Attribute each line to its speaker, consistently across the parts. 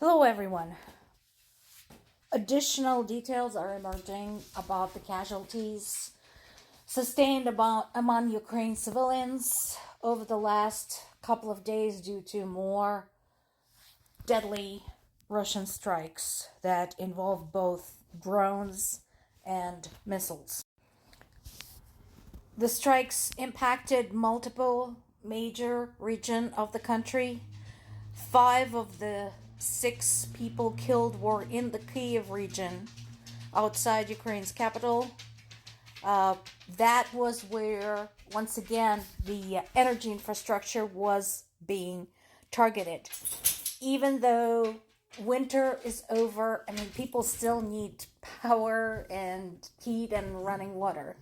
Speaker 1: Hello, everyone. Additional details are emerging about the casualties sustained among Ukraine civilians over the last couple of days due to more deadly Russian strikes that involve both drones and missiles. The strikes impacted multiple major regions of the country. 5 of the 6 people killed were in the Kyiv region outside Ukraine's capital. That was where, once again, the energy infrastructure was being targeted. Even though winter is over, people still need power and heat and running water,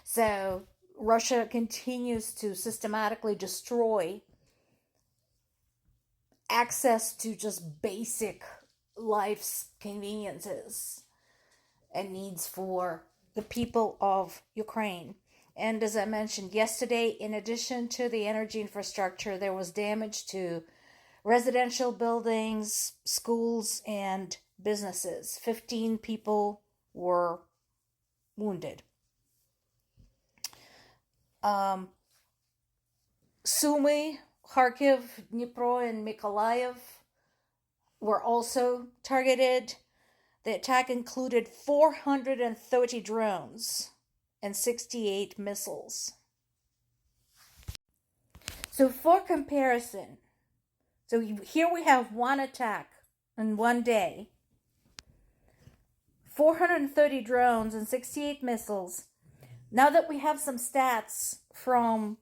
Speaker 1: So Russia continues to systematically destroy access to just basic life's conveniences and needs for the people of Ukraine. And as I mentioned yesterday, in addition to the energy infrastructure, there was damage to residential buildings, schools, and businesses. 15 people were wounded. Sumy, Kharkiv, Dnipro, and Mykolaiv were also targeted. The attack included 430 drones and 68 missiles. So for comparison, here we have one attack in one day, 430 drones and 68 missiles. Now that we have some stats from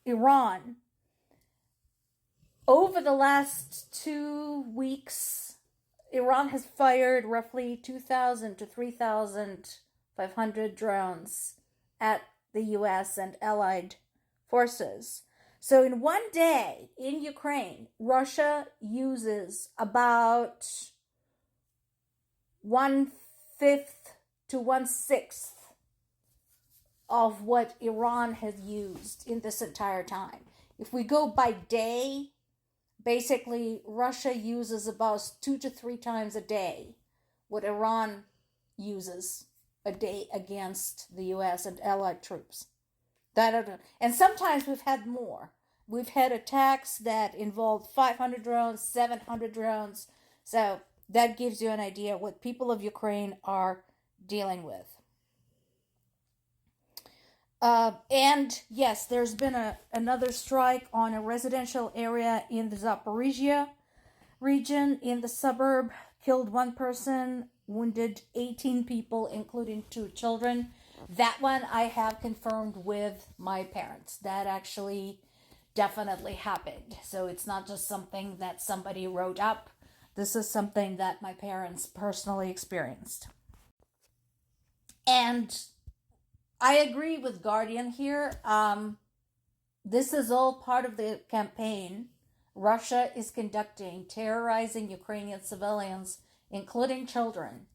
Speaker 1: Iran, over the last 2 weeks, Iran has fired roughly 2,000 to 3,500 drones at the US and allied forces. So in one day in Ukraine, Russia uses about 1/5 to 1/6 of what Iran has used in this entire time. If we go by day, basically Russia uses about 2 to 3 times a day what Iran uses a day against the US and allied troops. And sometimes we've had more. We've had attacks that involved 500 drones, 700 drones. So that gives you an idea what people of Ukraine are dealing with. And yes, there's been another strike on a residential area in the Zaporizhia region in the suburb, killed 1 person, wounded 18 people, including 2 children. That one I have confirmed with my parents. That actually definitely happened. So it's not just something that somebody wrote up. This is something that my parents personally experienced. And I agree with Guardian here. This is all part of the campaign Russia is conducting, terrorizing Ukrainian civilians, including children,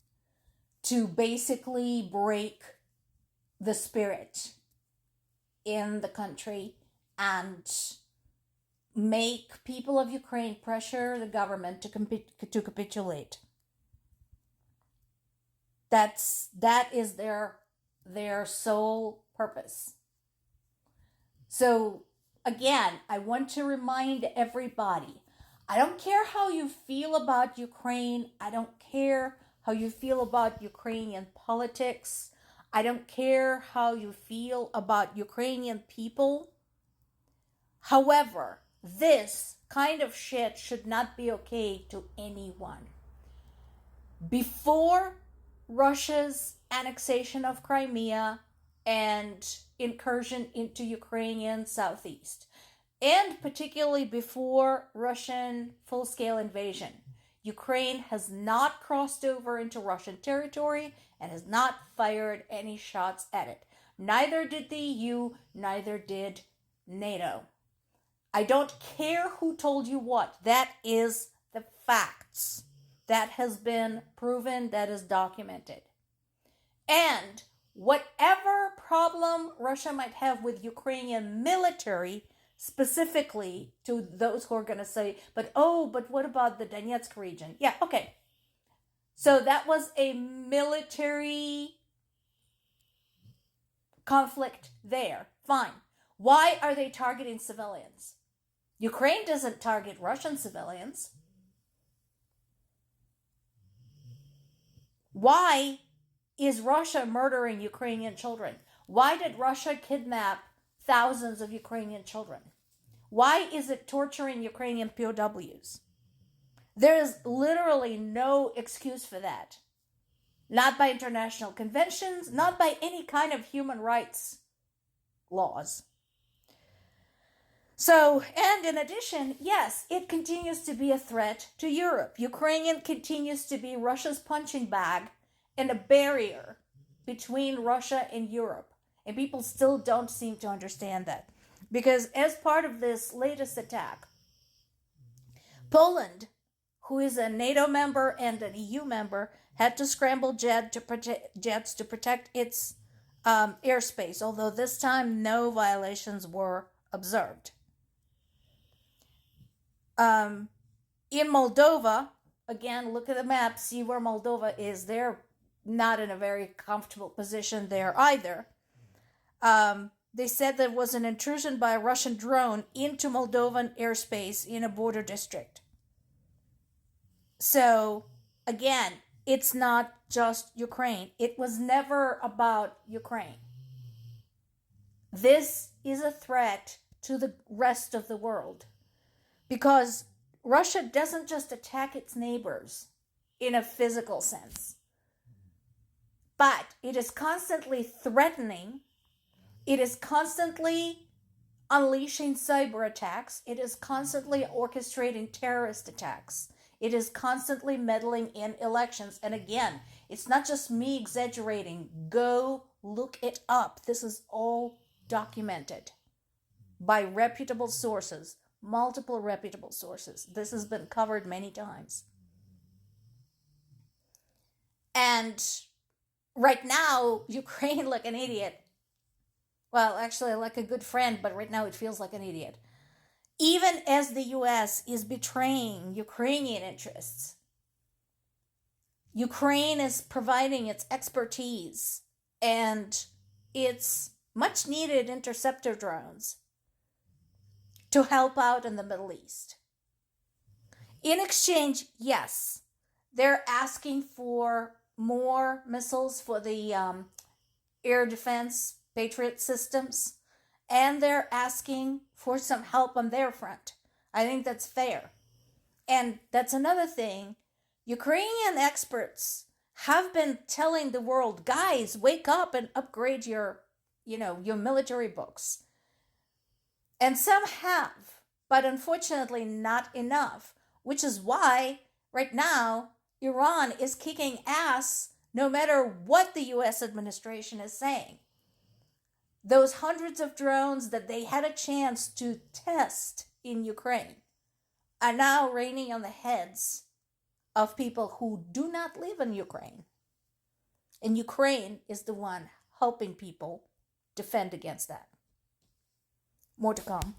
Speaker 1: to basically break the spirit in the country and make people of Ukraine pressure the government to capitulate. That is their sole purpose. So again, I want to remind everybody, I don't care how you feel about Ukraine. I don't care how you feel about Ukrainian politics. I don't care how you feel about Ukrainian people. However, this kind of shit should not be okay to anyone. Before Russia's annexation of Crimea and incursion into Ukrainian southeast, and particularly before Russian full-scale invasion, Ukraine has not crossed over into Russian territory and has not fired any shots at it. Neither did the EU, neither did NATO. I don't care who told you what. That is the facts. That has been proven, that is documented. And whatever problem Russia might have with Ukrainian military specifically to those who are going to say, but what about the Donetsk region? Yeah, okay. So that was a military conflict there. Fine. Why are they targeting civilians? Ukraine doesn't target Russian civilians. Why is Russia murdering Ukrainian children? Why did Russia kidnap thousands of Ukrainian children? Why is it torturing Ukrainian POWs? There is literally no excuse for that. Not by international conventions, not by any kind of human rights laws. So, and in addition, yes, it continues to be a threat to Europe. Ukraine continues to be Russia's punching bag and a barrier between Russia and Europe. And people still don't seem to understand that. Because as part of this latest attack, Poland, who is a NATO member and an EU member, had to scramble jets to protect its airspace, although this time no violations were observed. In Moldova, again, look at the map, see where Moldova is. They're not in a very comfortable position there either. They said there was an intrusion by a Russian drone into Moldovan airspace in a border district. So, again, it's not just Ukraine. It was never about Ukraine. This is a threat to the rest of the world. Because Russia doesn't just attack its neighbors in a physical sense, but it is constantly threatening, it is constantly unleashing cyber attacks, it is constantly orchestrating terrorist attacks, it is constantly meddling in elections. And again, it's not just me exaggerating. Go look it up. This is all documented by reputable sources. Multiple reputable sources. This has been covered many times. And right now, Ukraine, like an idiot. Well, actually, like a good friend, but right now it feels like an idiot. Even as the US is betraying Ukrainian interests, Ukraine is providing its expertise and its much needed interceptor drones to help out in the Middle East. In exchange, yes, they're asking for more missiles for the air defense Patriot systems, and they're asking for some help on their front. I think that's fair. And that's another thing. Ukrainian experts have been telling the world, guys, wake up and upgrade your military books. And some have, but unfortunately not enough, which is why right now Iran is kicking ass no matter what the US administration is saying. Those hundreds of drones that they had a chance to test in Ukraine are now raining on the heads of people who do not live in Ukraine. And Ukraine is the one helping people defend against that. More to come.